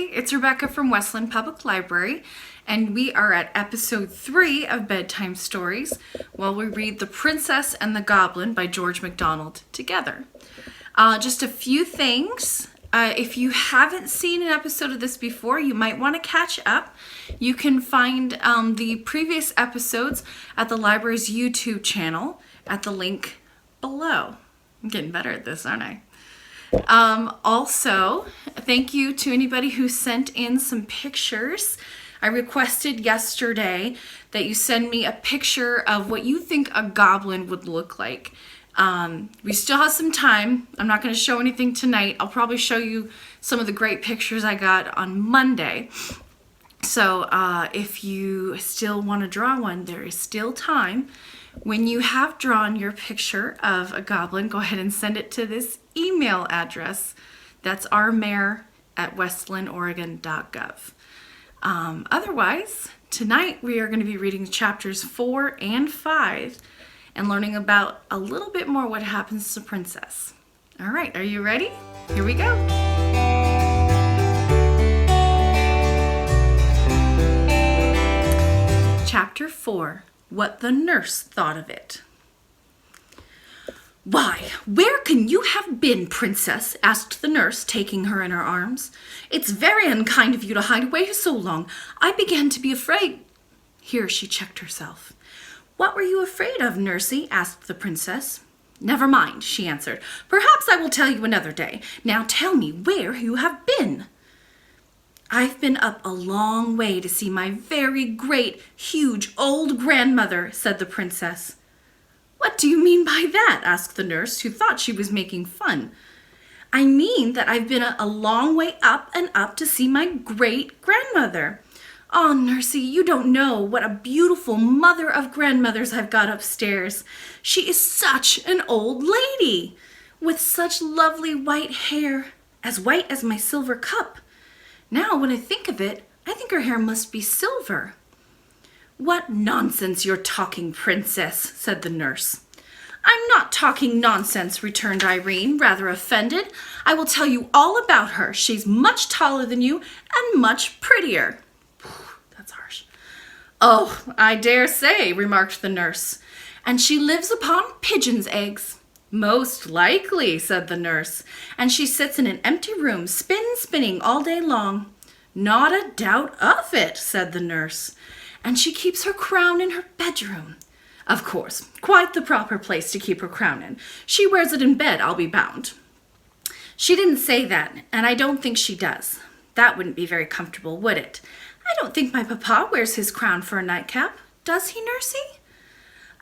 it's Rebecca from Westland Public Library, and we are at episode 3 of Bedtime Stories while we read The Princess and the Goblin by George MacDonald together. Just a few things. If you haven't seen an episode of this before, you might want to catch up. You can find the previous episodes at the library's YouTube channel at the link below. I'm getting better at this, aren't I? Also, thank you to anybody who sent in some pictures. I requested yesterday that you send me a picture of what you think a goblin would look like. We still have some time. I'm not going to show anything tonight. I'll probably show you some of the great pictures I got on Monday. So if you still want to draw one, there is still time. When you have drawn your picture of a goblin, go ahead and send it to this email address. That's ourmayor@westlandoregon.gov. Otherwise, tonight we are going to be reading chapters 4 and 5 and learning about a little bit more what happens to Princess. All right, are you ready? Here we go. Chapter 4. What the nurse thought of it. "Why, where can you have been, Princess?" asked the nurse, taking her in her arms. "It's very unkind of you to hide away so long. I began to be afraid." Here she checked herself. "What were you afraid of, Nursey?" asked the princess. "Never mind," she answered. "Perhaps I will tell you another day. Now tell me where you have been." "I've been up a long way to see my very great, huge, old grandmother," said the princess. "What do you mean by that?" asked the nurse, who thought she was making fun. "I mean that I've been a long way up and up to see my great-grandmother. Oh, Nursey, you don't know what a beautiful mother of grandmothers I've got upstairs. She is such an old lady, with such lovely white hair, as white as my silver cup. Now, when I think of it, I think her hair must be silver." "What nonsense you're talking, Princess," said the nurse. "I'm not talking nonsense," returned Irene, rather offended. "I will tell you all about her. She's much taller than you and much prettier." That's harsh. "Oh, I dare say," remarked the nurse. "And she lives upon pigeons' eggs." "Most likely," said the nurse. "And she sits in an empty room, spinning all day long." "Not a doubt of it," said the nurse. "And she keeps her crown in her bedroom." "Of course, quite the proper place to keep her crown in. She wears it in bed, I'll be bound." "She didn't say that, and I don't think she does. That wouldn't be very comfortable, would it? I don't think my papa wears his crown for a nightcap. Does he, Nursey?"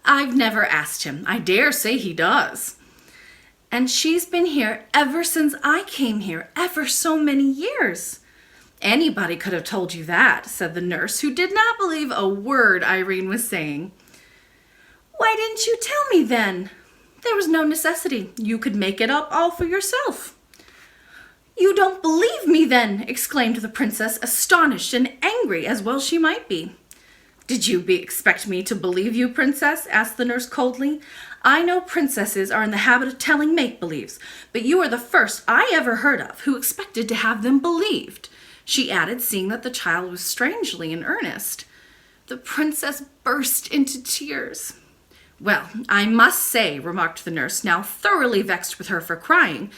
"I've never asked him. I dare say he does." "And she's been here ever since I came here, ever so many years." "Anybody could have told you that," said the nurse, who did not believe a word Irene was saying. "Why didn't you tell me then?" "There was no necessity. You could make it up all for yourself." "You don't believe me then!" exclaimed the princess, astonished and angry, as well she might be. "Did you expect me to believe you, Princess?" asked the nurse coldly. "I know princesses are in the habit of telling make-believes, but you are the first I ever heard of who expected to have them believed," she added, seeing that the child was strangely in earnest. The princess burst into tears. "Well, I must say," remarked the nurse, now thoroughly vexed with her for crying,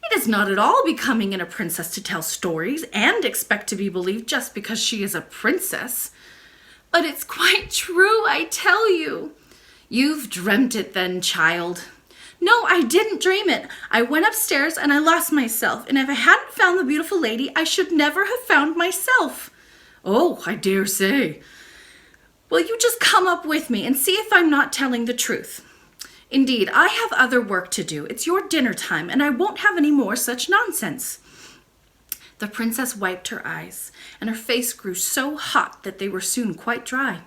"it is not at all becoming in a princess to tell stories and expect to be believed just because she is a princess." "But it's quite true, I tell you." "You've dreamt it then, child." "No, I didn't dream it. I went upstairs and I lost myself, and if I hadn't found the beautiful lady, I should never have found myself." "Oh, I dare say." "Will you just come up with me and see if I'm not telling the truth? Indeed, I have other work to do. It's your dinner time, and I won't have any more such nonsense." The princess wiped her eyes, and her face grew so hot that they were soon quite dry.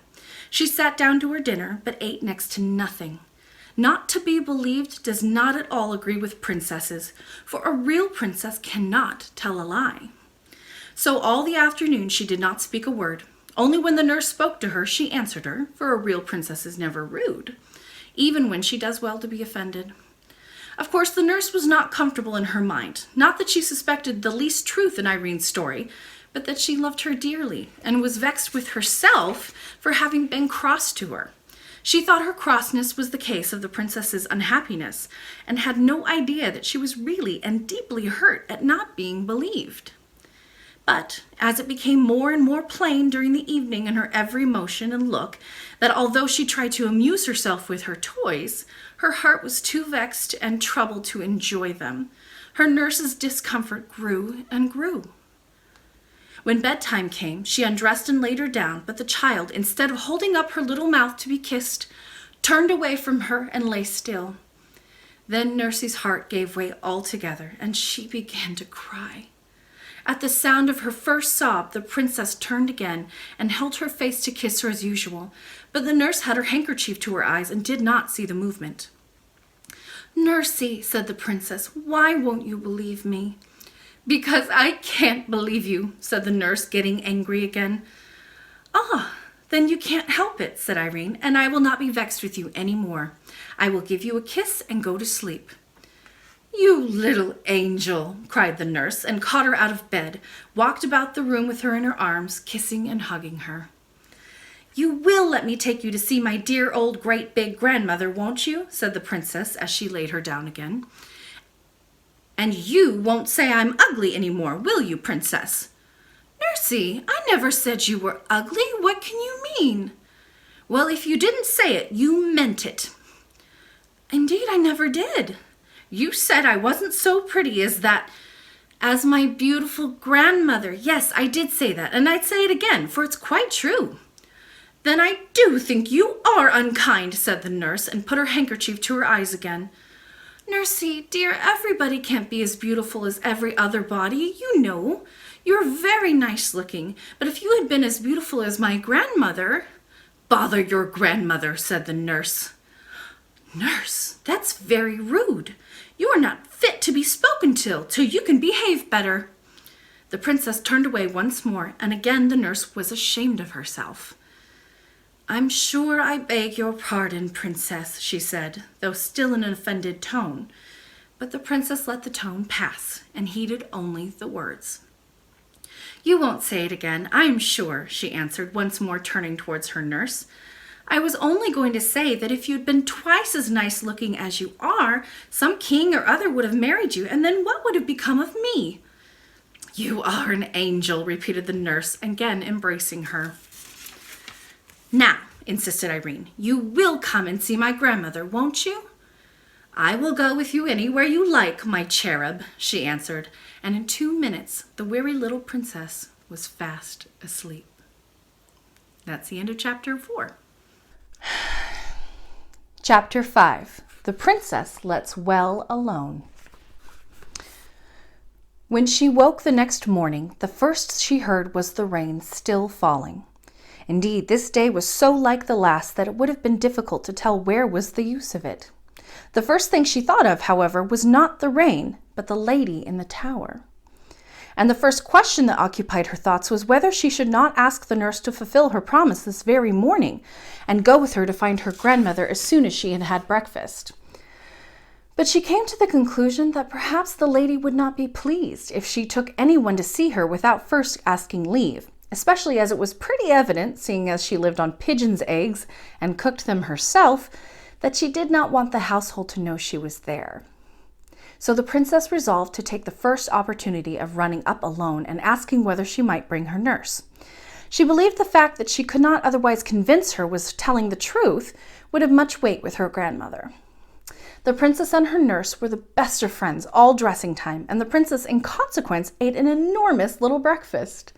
She sat down to her dinner, but ate next to nothing. Not to be believed does not at all agree with princesses, for a real princess cannot tell a lie. So all the afternoon she did not speak a word. Only when the nurse spoke to her, she answered her, for a real princess is never rude, even when she does well to be offended. Of course, the nurse was not comfortable in her mind. Not that she suspected the least truth in Irene's story, but that she loved her dearly and was vexed with herself for having been cross to her. She thought her crossness was the case of the princess's unhappiness, and had no idea that she was really and deeply hurt at not being believed. But as it became more and more plain during the evening in her every motion and look that although she tried to amuse herself with her toys, her heart was too vexed and troubled to enjoy them, her nurse's discomfort grew and grew. When bedtime came, she undressed and laid her down, but the child, instead of holding up her little mouth to be kissed, turned away from her and lay still. Then Nursie's heart gave way altogether, and she began to cry. At the sound of her first sob, the princess turned again and held her face to kiss her as usual, but the nurse had her handkerchief to her eyes and did not see the movement. "Nursie," said the princess, "why won't you believe me?" "Because I can't believe you," said the nurse, getting angry again. "Ah, then you can't help it," said Irene, "and I will not be vexed with you any more. I will give you a kiss and go to sleep." "You little angel," cried the nurse, and caught her out of bed, walked about the room with her in her arms, kissing and hugging her. "You will let me take you to see my dear old great big grandmother, won't you?" said the princess as she laid her down again. "And you won't say I'm ugly any more, will you, princess?" "Nursie, I never said you were ugly. What can you mean?" "Well, if you didn't say it, you meant it." "Indeed, I never did." "You said I wasn't so pretty as my beautiful grandmother." "Yes, I did say that, and I'd say it again, for it's quite true." "Then I do think you are unkind," said the nurse, and put her handkerchief to her eyes again. "Nursie, dear, everybody can't be as beautiful as every other body, you know. You're very nice looking, but if you had been as beautiful as my grandmother—" "Bother your grandmother," said the nurse. "Nurse, that's very rude. You are not fit to be spoken till you can behave better." The princess turned away once more, and again the nurse was ashamed of herself. "I'm sure I beg your pardon, princess," she said, though still in an offended tone. But the princess let the tone pass, and heeded only the words. "You won't say it again, I am sure," she answered, once more turning towards her nurse. "I was only going to say that if you'd been twice as nice looking as you are, some king or other would have married you, and then what would have become of me?" "You are an angel," repeated the nurse, again embracing her. "Now," insisted Irene, "you will come and see my grandmother, won't you?" "I will go with you anywhere you like, my cherub," she answered, and in 2 minutes the weary little princess was fast asleep. That's the end of chapter 4. Chapter 5. The Princess Lets Well Alone. When she woke the next morning, the first she heard was the rain still falling. Indeed, this day was so like the last that it would have been difficult to tell where was the use of it. The first thing she thought of, however, was not the rain, but the lady in the tower. And the first question that occupied her thoughts was whether she should not ask the nurse to fulfill her promise this very morning, and go with her to find her grandmother as soon as she had had breakfast. But she came to the conclusion that perhaps the lady would not be pleased if she took anyone to see her without first asking leave, especially as it was pretty evident, seeing as she lived on pigeons' eggs and cooked them herself, that she did not want the household to know she was there. So the princess resolved to take the first opportunity of running up alone and asking whether she might bring her nurse. She believed the fact that she could not otherwise convince her was telling the truth would have much weight with her grandmother. The princess and her nurse were the best of friends all dressing time, and the princess in consequence ate an enormous little breakfast.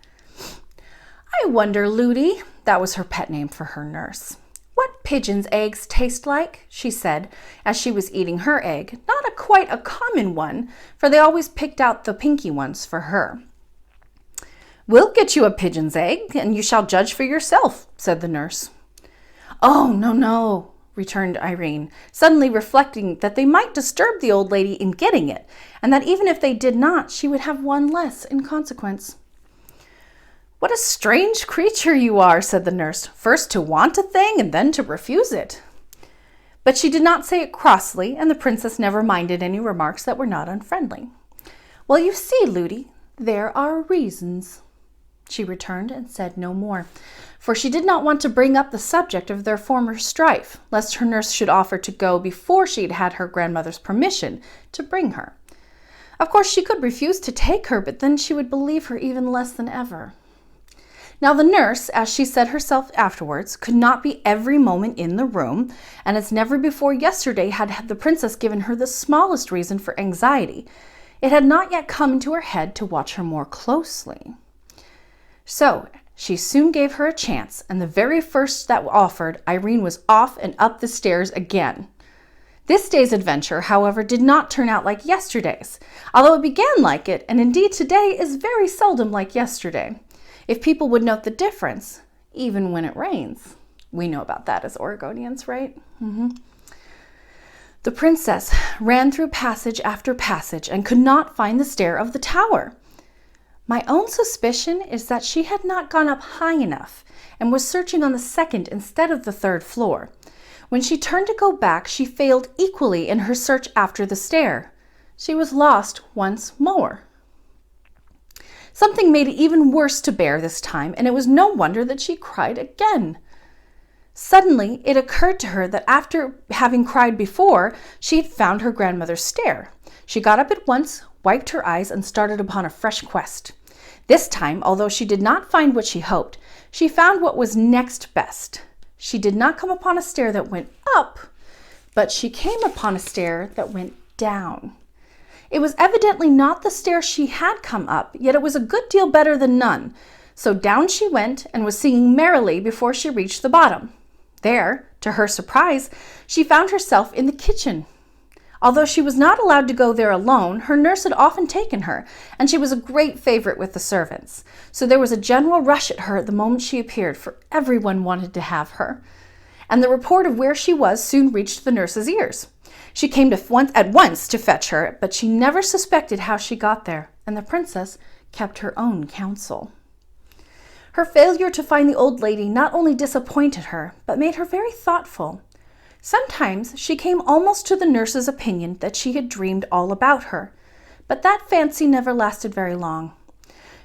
"I wonder, Ludi," that was her pet name for her nurse, "what pigeons' eggs taste like," she said as she was eating her egg, not quite a common one, for they always picked out the pinky ones for her. "We'll get you a pigeon's egg, and you shall judge for yourself," said the nurse. "Oh, no," returned Irene, suddenly reflecting that they might disturb the old lady in getting it, and that even if they did not, she would have one less in consequence. "What a strange creature you are," said the nurse, "first to want a thing and then to refuse it." But she did not say it crossly, and the princess never minded any remarks that were not unfriendly. "Well, you see, Ludi, there are reasons." She returned and said no more, for she did not want to bring up the subject of their former strife, lest her nurse should offer to go before she had had her grandmother's permission to bring her. Of course, she could refuse to take her, but then she would believe her even less than ever. Now the nurse, as she said herself afterwards, could not be every moment in the room, and as never before yesterday had the princess given her the smallest reason for anxiety, it had not yet come into her head to watch her more closely. So she soon gave her a chance, and the very first that offered, Irene was off and up the stairs again. This day's adventure, however, did not turn out like yesterday's, although it began like it, and indeed today is very seldom like yesterday. If people would note the difference, even when it rains. We know about that as Oregonians, right? The princess ran through passage after passage and could not find the stair of the tower. My own suspicion is that she had not gone up high enough and was searching on the second instead of the third floor. When she turned to go back, she failed equally in her search after the stair. She was lost once more. Something made it even worse to bear this time, and it was no wonder that she cried again. Suddenly, it occurred to her that after having cried before, she had found her grandmother's stair. She got up at once, wiped her eyes, and started upon a fresh quest. This time, although she did not find what she hoped, she found what was next best. She did not come upon a stair that went up, but she came upon a stair that went down. It was evidently not the stair she had come up, yet it was a good deal better than none. So down she went and was singing merrily before she reached the bottom. There, to her surprise, she found herself in the kitchen. Although she was not allowed to go there alone, her nurse had often taken her, and she was a great favorite with the servants. So there was a general rush at her at the moment she appeared, for everyone wanted to have her. And the report of where she was soon reached the nurse's ears. She came at once to fetch her, but she never suspected how she got there, and the princess kept her own counsel. Her failure to find the old lady not only disappointed her, but made her very thoughtful. Sometimes she came almost to the nurse's opinion that she had dreamed all about her, but that fancy never lasted very long.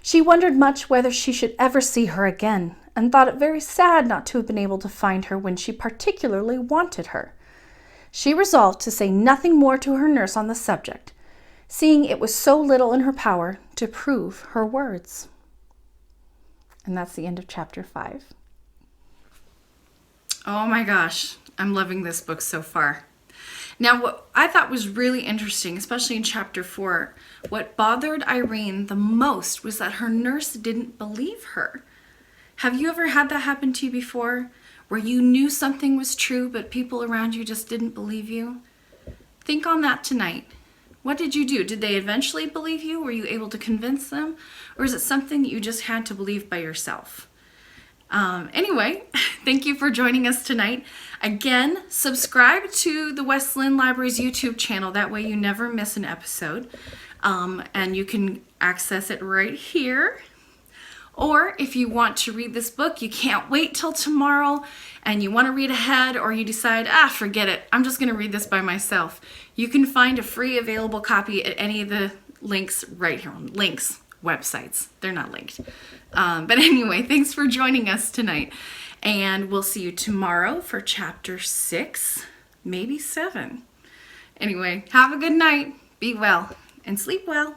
She wondered much whether she should ever see her again, and thought it very sad not to have been able to find her when she particularly wanted her. She resolved to say nothing more to her nurse on the subject, seeing it was so little in her power to prove her words. And that's the end of chapter 5. Oh my gosh, I'm loving this book so far. Now, what I thought was really interesting, especially in chapter 4, what bothered Irene the most was that her nurse didn't believe her. Have you ever had that happen to you before, where you knew something was true, but people around you just didn't believe you? Think on that tonight. What did you do? Did they eventually believe you? Were you able to convince them? Or is it something that you just had to believe by yourself? Anyway, thank you for joining us tonight. Again, subscribe to the West Lynn Library's YouTube channel. That way you never miss an episode. And you can access it right here. Or if you want to read this book, you can't wait till tomorrow and you want to read ahead, or you decide, forget it, I'm just going to read this by myself. You can find a free available copy at any of the links right here. Links, websites, they're not linked. But anyway, thanks for joining us tonight. And we'll see you tomorrow for chapter 6, maybe 7. Anyway, have a good night, be well, and sleep well.